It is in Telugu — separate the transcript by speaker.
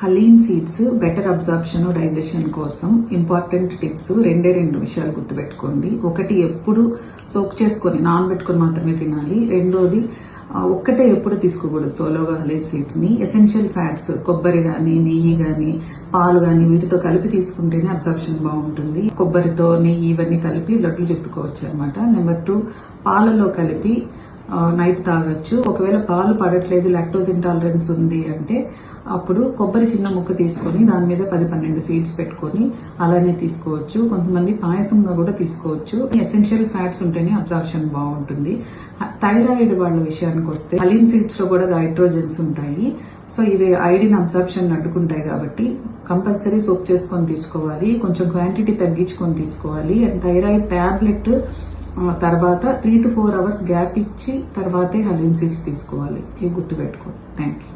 Speaker 1: Haleem seeds better absorption digestion కోసం ఇంపార్టెంట్ టిప్స్ రెండు విషయాలు గుర్తుపెట్టుకోండి. ఒకటి, ఎప్పుడు సోక్ చేసుకొని నానబెట్టుకొని మాత్రమే తినాలి. రెండోది, ఒక్కటే ఎప్పుడు తీసుకోకూడదు సోలోగా హలీమ్ సీడ్స్ ని. ఎసెన్షియల్ ఫ్యాట్స్ కొబ్బరి గాని, నెయ్యి గాని, పాలు గాని వీటితో కలిపి తీసుకుంటేనే అబ్జార్ప్షన్ బాగుంటుంది. కొబ్బరితో నెయ్యి ఇవన్నీ కలిపి లడ్లు చెప్పుకోవచ్చు అనమాట. నెంబర్ 2, పాలలో కలిపి నైట్ తాగొచ్చు. ఒకవేళ పాలు పడట్లేదు, లాక్టోజ్ ఇంటాలరెన్స్ ఉంది అంటే అప్పుడు కొబ్బరి చిన్న ముక్క తీసుకొని దాని మీద 10-12 సీడ్స్ పెట్టుకొని అలానే తీసుకోవచ్చు. కొంతమంది పాయసంగా కూడా తీసుకోవచ్చు. ఎసెన్షియల్ ఫ్యాట్స్ ఉంటేనే అబ్జార్ప్షన్ బాగుంటుంది. థైరాయిడ్ వాళ్ళ విషయానికి వస్తే హలీమ్ సీడ్స్ లో కూడా నైట్రోజన్స్ ఉంటాయి. సో ఇవి ఐడిన్ అబ్జార్ప్షన్ అడ్డుకుంటాయి కాబట్టి కంపల్సరీ సోక్ చేసుకొని తీసుకోవాలి. కొంచెం క్వాంటిటీ తగ్గించుకొని తీసుకోవాలి. అండ్ థైరాయిడ్ టాబ్లెట్ తర్వాత 3 to 4 hours గ్యాప్ ఇచ్చి తర్వాతే హలీమ్ సీడ్స్ తీసుకోవాలి. ఇది గుర్తుపెట్టుకోండి. Thank you.